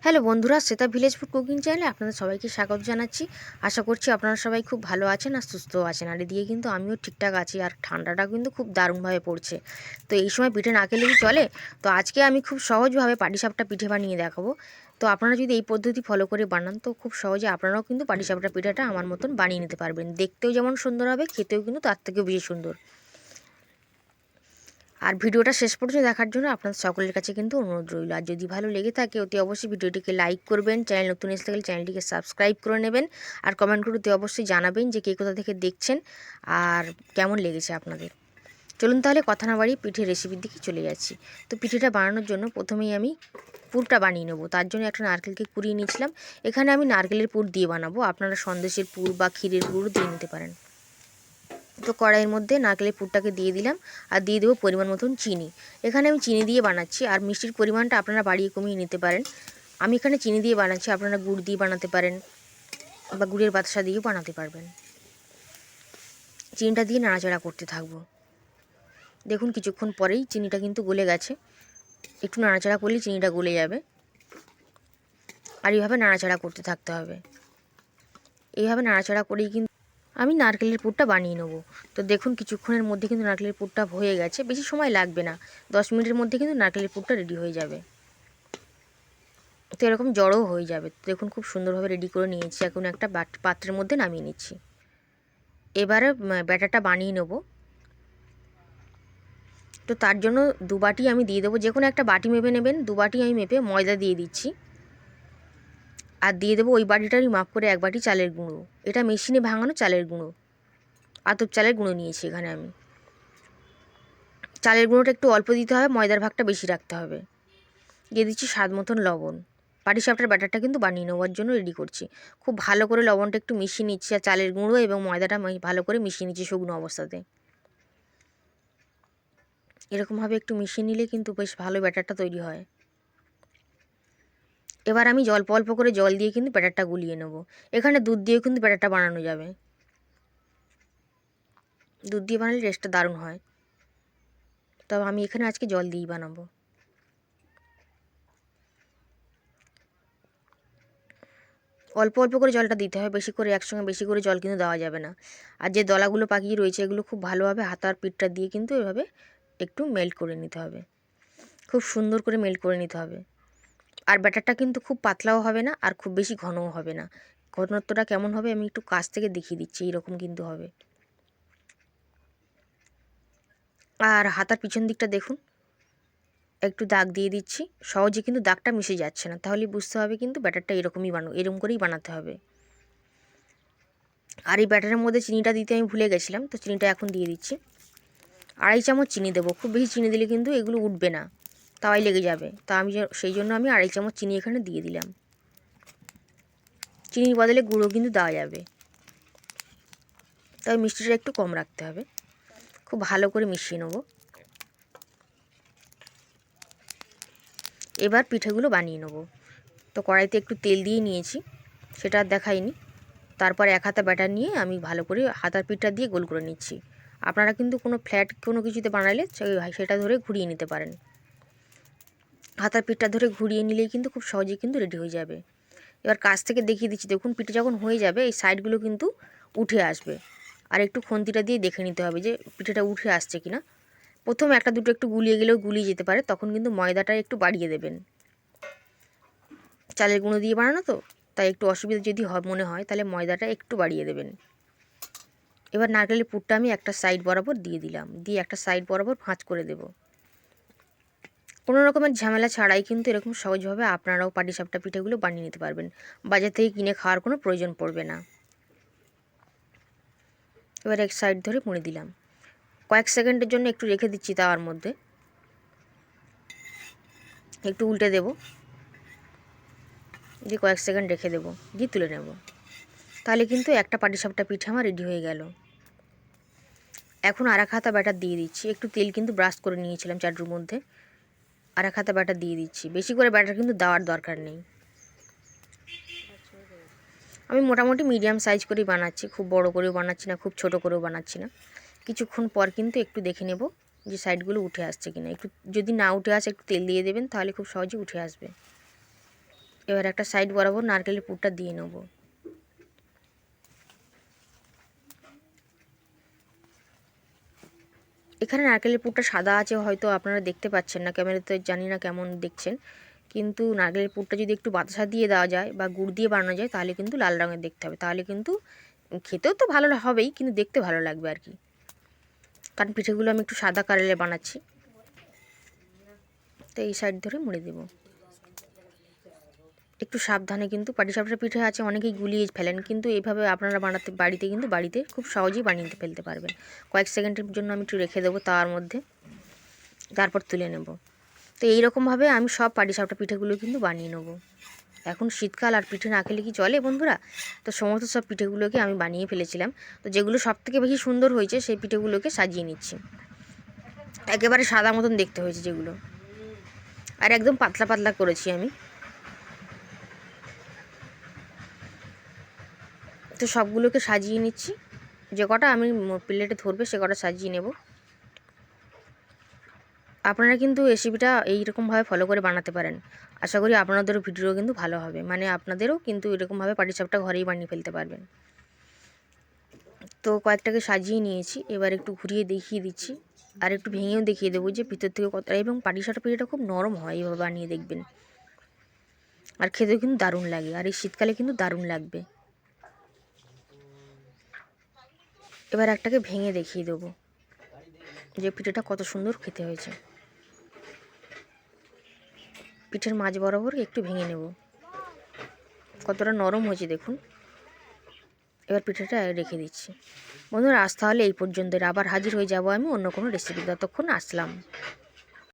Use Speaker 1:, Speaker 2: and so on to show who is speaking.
Speaker 1: Hello বন্ধুরা, Shweta village food cooking চ্যানেলে আপনাদের সবাইকে স্বাগত জানাচ্ছি। আশা করছি আপনারা সবাই খুব ভালো আছেন আর সুস্থও আছেন। আর এদিকে কিন্তু আমিও ঠিকঠাক আছি, আর ঠান্ডাটা কিন্তু খুব দারুণভাবে পড়ছে। তো এই সময় পিঠে না খেলে কি চলে? তো আজকে আমি খুব সহজভাবে পাটিসাপটা পিঠে বানিয়ে দেখাবো। তো আপনারা যদি এই পদ্ধতি ফলো করে বানান তো খুব সহজে আপনারাও কিন্তু পাটিসাপটা পিঠাটা আমার মতন বানিয়ে নিতে পারবেন। দেখতেও যেমন সুন্দর হবে, খেতেও কিন্তু তার থেকেও বেশি সুন্দর। আর ভিডিওটা শেষ পর্যন্ত দেখার জন্য আপনাদের সকলের কাছে কিন্তু অনুরোধ রইল। আর যদি ভালো লেগে থাকে অতি অবশ্যই ভিডিওটিকে লাইক করবেন, চ্যানেল নতুন এসে থাকলে চ্যানেলটিকে সাবস্ক্রাইব করে নেবেন, আর কমেন্ট করে অতি অবশ্যই জানাবেন যে কে কোথা থেকে দেখছেন আর কেমন লেগেছে আপনাদের। চলুন তাহলে কথা না বাড়িয়ে পিঠের রেসিপির দিকে চলে যাচ্ছি। তো পিঠেটা বানানোর জন্য প্রথমেই আমি পুরটা বানিয়ে নেবো। তার জন্য একটা নারকেলকে কুড়িয়ে নিয়েছিলাম। এখানে আমি নারকেলের পুর দিয়ে বানাবো, আপনারা সন্দেশের পুর বা ক্ষীরের পুরও দিয়ে নিতে পারেন। তো কড়াইয়ের মধ্যে নারকেলের পুরটাকে দিয়ে দিলাম, আর দিয়ে দেবো পরিমাণ মতন চিনি। এখানে আমি চিনি দিয়ে বানাচ্ছি, আর মিষ্টির পরিমাণটা আপনারা বাড়িয়ে কমিয়ে নিতে পারেন। আমি এখানে চিনি দিয়ে বানাচ্ছি, আপনারা গুড় দিয়ে বানাতে পারেন বা গুড়ের বাতাসা দিয়েও বানাতে পারবেন। চিনিটা দিয়ে নাড়াচাড়া করতে থাকবো। দেখুন কিছুক্ষণ পরেই চিনিটা কিন্তু গলে গেছে। একটু নাড়াচাড়া করলেই চিনিটা গলে যাবে, আর এইভাবে নাড়াচাড়া করতে থাকতে হবে। এইভাবে নাড়াচাড়া করেই কিন্তু আমি নারকেলের পুরটা বানিয়ে নেব। তো দেখুন কিছুক্ষণের মধ্যে কিন্তু নারকেলের পুরটা হয়ে গেছে, বেশি সময় লাগবে না, 10 মিনিটের মধ্যে কিন্তু নারকেলের পুরটা রেডি হয়ে যাবে। তো এরকম জড়ও হয়ে যাবে। তো দেখুন খুব সুন্দরভাবে রেডি করে নিয়েছি। এখন একটা পাত্রের মধ্যে নামিয়ে নিচ্ছি। এবারে ব্যাটারটা বানিয়ে নেব। তো তার জন্য 2 বাটি আমি দিয়ে দেবো, যে কোনো একটা বাটি মেপে নেবেন। 2 বাটি আমি মেপে ময়দা দিয়ে দিচ্ছি, আর দিয়ে দেবো ওই বাটিটারই মাপ করে 1 বাটি চালের গুঁড়ো। এটা মেশিনে ভাঙানো চালের গুঁড়ো, আতপ চালের গুঁড়ো নিয়েছি এখানে আমি। চালের গুঁড়োটা একটু অল্প দিতে হবে, ময়দার ভাগটা বেশি রাখতে হবে। দিয়ে দিচ্ছি স্বাদ মতন লবণ। পাটিসাপটার ব্যাটারটা কিন্তু বানিয়ে নেওয়ার জন্য রেডি করছি। খুব ভালো করে লবণটা একটু মিশিয়ে নিচ্ছি, আর চালের গুঁড়ো এবং ময়দাটা ভালো করে মিশিয়ে নিচ্ছি শুকনো অবস্থাতে। এরকমভাবে একটু মিশিয়ে নিলে কিন্তু বেশ ভালো ব্যাটারটা তৈরি হয়। এবার আমি অল্প অল্প করে জল দিয়ে কিন্তু ব্যাটারটা গুলিয়ে নেব। এখানে দুধ দিয়েও কিন্তু ব্যাটারটা বানানো যাবে। দুধ দিয়ে বানালে টেস্টটা দারুণ হয়, তবে আমি এখানে আজকে জল দিয়েই বানাবো। অল্প অল্প করে জলটা দিতে হবে, বেশি করে একসঙ্গে বেশি করে জল কিন্তু দেওয়া যাবে না। আর যে দলাগুলো পাকিয়ে রয়েছে এগুলো খুব ভালোভাবে হাতার পিঠটা দিয়ে কিন্তু এভাবে একটু মেল্ট করে নিতে হবে, খুব সুন্দর করে মেল্ট করে নিতে হবে। আর ব্যাটারটা কিন্তু খুব পাতলাও হবে না, আর খুব বেশি ঘনও হবে না। ঘনত্বটা কেমন হবে আমি একটু কাছ থেকে দেখিয়ে দিচ্ছি, এইরকম কিন্তু হবে। আর হাতার পিছন দিকটা দেখুন, একটু দাগ দিয়ে দিচ্ছি। সহজে কিন্তু দাগটা মিশে যাচ্ছে না, তাহলে বুঝতে হবে কিন্তু ব্যাটারটা এরকম করেই বানাতে হবে। আর এই ব্যাটারের মধ্যে চিনিটা দিতে আমি ভুলে গেছিলাম, তো চিনিটা এখন দিয়ে দিচ্ছি। 2.5 চামচ চিনি দেবো, খুব বেশি চিনি দিলে কিন্তু এগুলো উঠবে না, তাওয়ায় লেগে যাবে। তা আমি সেই জন্য আমি 2.5 চামচ চিনি এখানে দিয়ে দিলাম। চিনির বদলে গুঁড়ো কিন্তু দেওয়া যাবে, তবে মিষ্টিটা একটু কম রাখতে হবে। খুব ভালো করে মিশিয়ে নেব। এবার পিঠেগুলো বানিয়ে নেব। তো কড়াইতে একটু তেল দিয়ে নিয়েছি, সেটা আর দেখাইনি। তারপর 1 হাতা ব্যাটার নিয়ে আমি ভালো করে হাতার পিঠটা দিয়ে গোল করে নিচ্ছি। আপনারা কিন্তু কোনো ফ্ল্যাট কোনো কিছুতে বানালে সেটা ধরে ঘুরিয়ে নিতে পারেন। হাতার পিঠটা ধরে ঘুরিয়ে নিলেই কিন্তু খুব সহজেই কিন্তু রেডি হয়ে যাবে। এবার কাছ থেকে দেখিয়ে দিচ্ছি, দেখুন পিঠে যখন হয়ে যাবে এই সাইডগুলো কিন্তু উঠে আসবে। আর একটু খুন্তিটা দিয়ে দেখে নিতে হবে যে পিঠেটা উঠে আসছে কিনা। প্রথমে একটা দুটো একটু গুলিয়ে গেলেও গুলিয়ে যেতে পারে, তখন কিন্তু ময়দাটা একটু বাড়িয়ে দেবেন। চালের গুঁড়ো দিয়ে বানানো তো, তাই একটু অসুবিধা যদি মনে হয় তাহলে ময়দাটা একটু বাড়িয়ে দেবেন। এবার নারকেলের পুরটা আমি একটা সাইড বরাবর দিয়ে দিলাম, দিয়ে একটা সাইড বরাবর ভাঁজ করে দেব। কোনো রকমের ঝামেলা ছাড়াই কিন্তু এরকম সহজভাবে আপনারাও পাটিসাপটা পিঠেগুলো বানিয়ে নিতে পারবেন। বাজার থেকে কিনে খাওয়ার কোনো প্রয়োজন পড়বে না। এবার এক সাইড ধরে মুড়ে দিলাম। কয়েক সেকেন্ডের জন্য একটু রেখে দিচ্ছি তাওয়ার মধ্যে, একটু উল্টে দেব, দিয়ে কয়েক সেকেন্ড রেখে দেবো, দিয়ে তুলে নেব। তাহলে কিন্তু একটা পাটিসাপটা পিঠে আমার রেডি হয়ে গেল। এখন 1/2 হাতা ব্যাটার দিয়ে দিচ্ছি। একটু তেল কিন্তু ব্রাশ করে নিয়েছিলাম চাটুর মধ্যে। 1/2 হাতা ব্যাটার দিয়ে দিচ্ছি, বেশি করে ব্যাটার কিন্তু দেওয়ার দরকার নেই। আমি মোটামুটি মিডিয়াম সাইজ করেই বানাচ্ছি, খুব বড় করেও বানাচ্ছি না, খুব ছোট করেও বানাচ্ছি না। কিছুক্ষণ পর কিন্তু একটু দেখে নেব যে সাইডগুলো উঠে আসছে কিনা। একটু যদি না উঠে আসে একটু তেল দিয়ে দেবেন, তাহলে খুব সহজে উঠে আসবে। এবার একটা সাইড বরাবর নারকেলের পুরটা দিয়ে নেব। এখানে নারকেলের পুরটা সাদা আছে, হয়তো আপনারা দেখতে পাচ্ছেন না, ক্যামেরাতে জানি না কেমন দেখছেন, কিন্তু নারকেলের পুরটা যদি একটু বাতাসা দিয়ে দেওয়া যায় বা গুড় দিয়ে বানানো যায় তাহলে কিন্তু লাল রঙের দেখতে হবে। তাহলে কিন্তু খেতেও তো ভালো হবেই, কিন্তু দেখতে ভালো লাগবে আর কি। কারণ পিঠেগুলো আমি একটু সাদা কালারে বানাচ্ছি, তো এই সাইড ধরে মুড়ে দেবো। একটু সাবধানে, কিন্তু পাটিসাপটা পিঠে আছে অনেকেই গুলিয়ে ফেলেন, কিন্তু এইভাবে আপনারা বাড়িতে খুব সহজেই বানিয়ে ফেলতে পারবেন। কয়েক সেকেন্ডের জন্য আমি একটু রেখে দেবো তার মধ্যে, তারপর তুলে নেব। তো এইরকমভাবে আমি সব পাটিসাপটা পিঠেগুলো কিন্তু বানিয়ে নেব। এখন শীতকাল, আর পিঠে না খেলে কি চলে বন্ধুরা? তো সমস্ত সব পিঠেগুলোকে আমি বানিয়ে ফেলেছিলাম। তো যেগুলো সবথেকে বেশি সুন্দর হয়েছে সেই পিঠেগুলোকে সাজিয়ে নিচ্ছি। একেবারে সাদা মতন দেখতে হয়েছে যেগুলো, আর একদম পাতলা পাতলা করেছি আমি। তো সবগুলোকে সাজিয়ে নিচ্ছি, যে কটা আমি প্লেটে ধরবে সে কটা সাজিয়ে নেব। আপনারা কিন্তু রেসিপিটা এইরকমভাবে ফলো করে বানাতে পারেন। আশা করি আপনাদেরও ভিডিও কিন্তু ভালো হবে, মানে আপনাদেরও কিন্তু এরকমভাবে পাটিসাপটা ঘরেই বানিয়ে ফেলতে পারবেন। তো কয়েকটাকে সাজিয়ে নিয়েছি, এবার একটু ঘুরিয়ে দেখিয়ে দিচ্ছি, আর একটু ভেঙেও দেখিয়ে দেবো যে ভিতর থেকে কতটা। এবং পাটিসাপটা পিঠাটা খুব নরম হয়, এইভাবে বানিয়ে দেখবেন, আর খেতেও কিন্তু দারুণ লাগে, আর এই শীতকালে কিন্তু দারুণ লাগবে। এবার একটাকে ভেঙে দেখিয়ে দেবো যে পিঠেটা কত সুন্দর খেতে হয়েছে। পিঠের মাঝ বরাবর একটু ভেঙে নেব, কতটা নরম হয়েছে দেখুন। এবার পিঠেটা রেখে দিচ্ছি। বন্ধুরা, আজ তাহলে এই পর্যন্ত, আবার হাজির হয়ে যাব আমি অন্য কোনো রেসিপি। ততক্ষণ আসলাম।